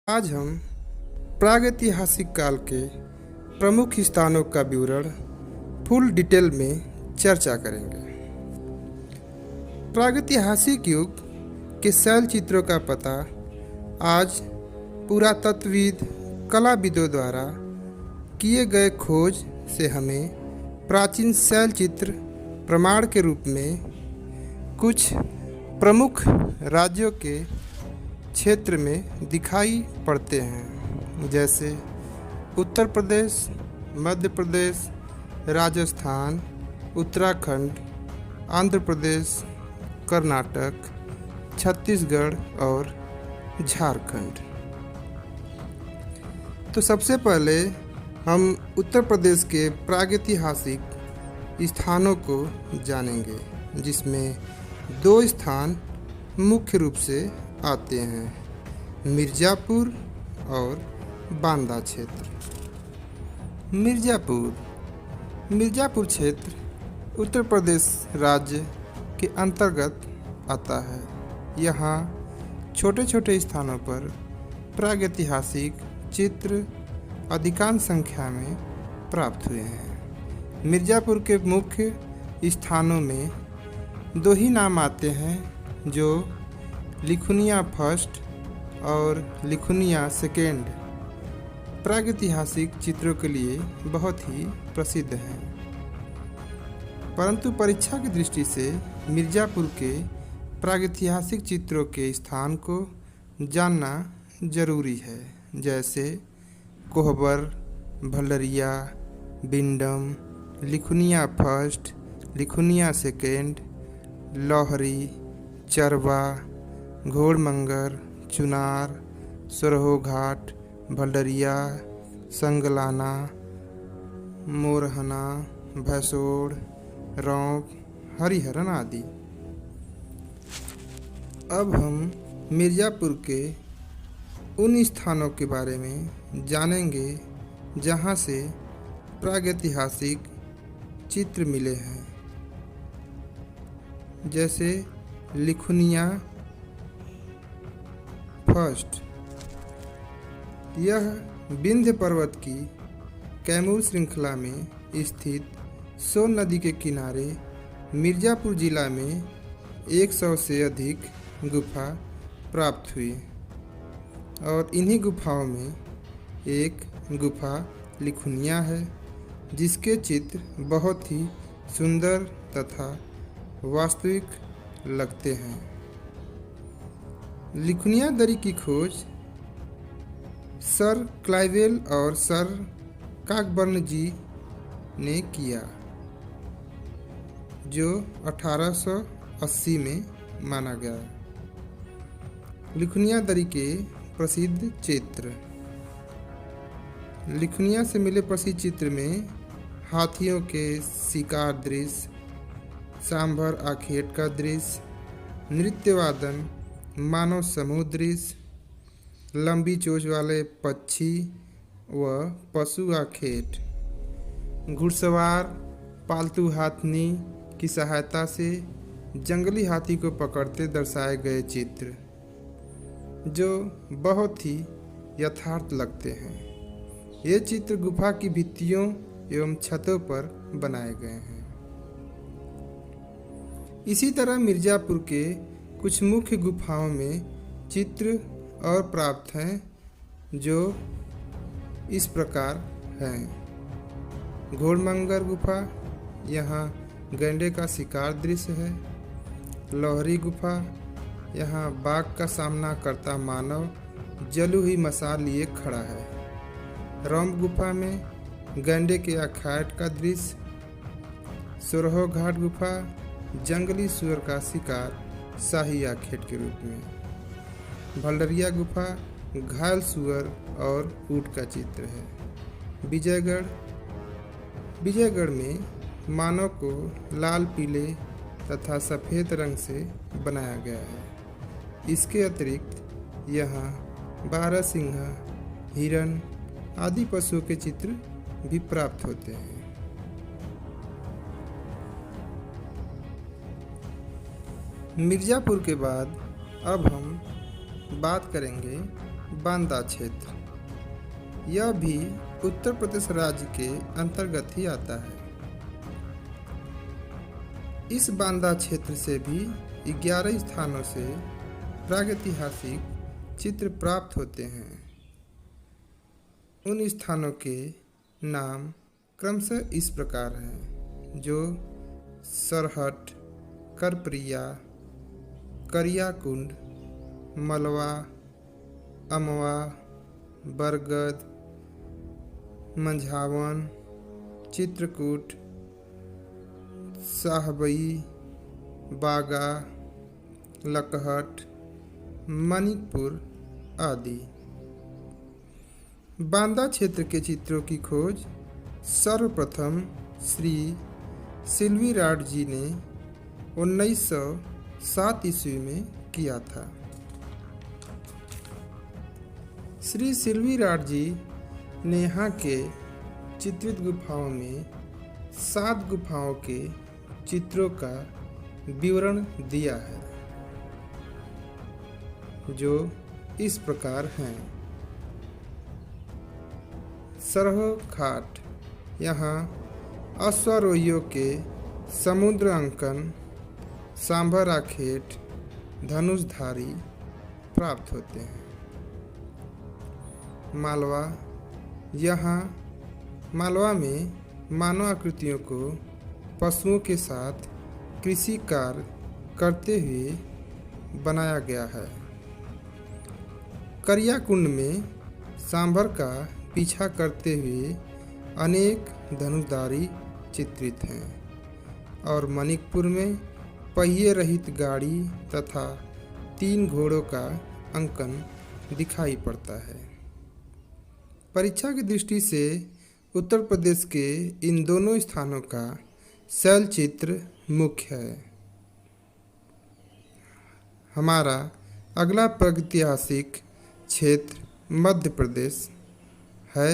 आज हम प्रागैतिहासिक काल के प्रमुख स्थानों का विवरण फुल डिटेल में चर्चा करेंगे। प्रागैतिहासिक युग के शैल चित्रों का पता आज पुरातत्वविद कलाविदों द्वारा किए गए खोज से हमें प्राचीन शैल चित्र प्रमाण के रूप में कुछ प्रमुख राज्यों के क्षेत्र में दिखाई पड़ते हैं, जैसे उत्तर प्रदेश, मध्य प्रदेश, राजस्थान, उत्तराखंड, आंध्र प्रदेश, कर्नाटक, छत्तीसगढ़ और झारखंड। तो सबसे पहले हम उत्तर प्रदेश के प्रागैतिहासिक स्थानों को जानेंगे, जिसमें दो स्थान मुख्य रूप से आते हैं, मिर्ज़ापुर और बांदा क्षेत्र। मिर्ज़ापुर क्षेत्र उत्तर प्रदेश राज्य के अंतर्गत आता है। यहाँ छोटे छोटे स्थानों पर प्रागैतिहासिक चित्र अधिकांश संख्या में प्राप्त हुए हैं। मिर्ज़ापुर के मुख्य स्थानों में दो ही नाम आते हैं, जो लिखुनिया फर्स्ट और लिखुनिया सेकेंड प्रागैतिहासिक चित्रों के लिए बहुत ही प्रसिद्ध हैं। परंतु परीक्षा की दृष्टि से मिर्ज़ापुर के प्रागैतिहासिक चित्रों के स्थान को जानना जरूरी है, जैसे कोहबर, भंडरिया, बिंडम, लिखुनिया फर्स्ट, लिखुनिया सेकेंड, लोहरी, चरवा, घोड़मंगर, चुनार, सरहो घाट, भंडरिया, संगलाना, मोरहना, भैंसोड़, रौंप, हरिहरन आदि। अब हम मिर्ज़ापुर के उन स्थानों के बारे में जानेंगे जहाँ से प्रागैतिहासिक चित्र मिले हैं, जैसे लिखुनिया फर्स्ट। यह विंध्य पर्वत की कैमूर श्रृंखला में स्थित सोन नदी के किनारे मिर्ज़ापुर जिला में 100 से अधिक गुफा प्राप्त हुई और इन्हीं गुफाओं में एक गुफा लिखुनिया है, जिसके चित्र बहुत ही सुंदर तथा वास्तविक लगते हैं। लिखुनिया दरी की खोज सर क्लाइवेल और सर काकबर्न जी ने किया, जो 1880 में माना गया। लिखुनिया दरी के प्रसिद्ध चित्र। लिखुनिया से मिले प्रसिद्ध चित्र में हाथियों के शिकार दृश्य, सांभर आखेट का दृश्य, नृत्यवादन, मानव समूह दृश्य, लंबी चोंच वाले पक्षी व पशु आखेट, घुड़सवार पालतू हाथनी की सहायता से जंगली हाथी को पकड़ते दर्शाए गए चित्र, जो बहुत ही यथार्थ लगते हैं। ये चित्र गुफा की भित्तियों एवं छतों पर बनाए गए हैं। इसी तरह मिर्ज़ापुर के कुछ मुख्य गुफाओं में चित्र और प्राप्त हैं, जो इस प्रकार हैं। घोड़मंगर गुफा, यहाँ गैंडे का शिकार दृश्य है। लोहरी गुफा, यहाँ बाघ का सामना करता मानव जली हुई मशाल लिए खड़ा है। रौंप गुफा में गैंडे के आखेट का दृश्य। सरहो घाट गुफा, जंगली सुअर का शिकार शाही आखेट के रूप में। भंडरिया गुफा, घायल सुअर और ऊँट का चित्र है। विजयगढ़ में मानव को लाल, पीले तथा सफ़ेद रंग से बनाया गया है। इसके अतिरिक्त यहाँ बारहसिंहा, हिरन आदि पशुओं के चित्र भी प्राप्त होते हैं। मिर्ज़ापुर के बाद अब हम बात करेंगे बांदा क्षेत्र, यह भी उत्तर प्रदेश राज्य के अंतर्गत ही आता है। इस बांदा क्षेत्र से भी 11 स्थानों से प्रागैतिहासिक चित्र प्राप्त होते हैं। उन स्थानों के नाम क्रमशः इस प्रकार हैं, जो सरहट, करप्रिया, करियाकुंड, मलवा, अमवा, बरगद, मंझावन, चित्रकूट, साहबई, बागा, लकहट, मणिकपुर आदि। बांदा क्षेत्र के चित्रों की खोज सर्वप्रथम श्री सिल्वीराड जी ने 1907 ईस्वी में किया था। श्री सिल्वीराड जी ने यहाँ के चित्रित गुफाओं में 7 गुफाओं के चित्रों का विवरण दिया है, जो इस प्रकार हैं। सरहो घाट, यहाँ अश्वारोहियों के समुद्र अंकन, सांभर आखेट, धनुषधारी प्राप्त होते हैं। मालवा, यहाँ मालवा में मानव आकृतियों को पशुओं के साथ कृषि कार्य करते हुए बनाया गया है। करियाकुंड में सांभर का पीछा करते हुए अनेक धनुषधारी चित्रित हैं और मणिकपुर में पहिए रहित गाड़ी तथा 3 घोड़ों का अंकन दिखाई पड़ता है। परीक्षा की दृष्टि से उत्तर प्रदेश के इन दोनों स्थानों का शैल चित्र मुख्य है। हमारा अगला प्रागैतिहासिक क्षेत्र मध्य प्रदेश है।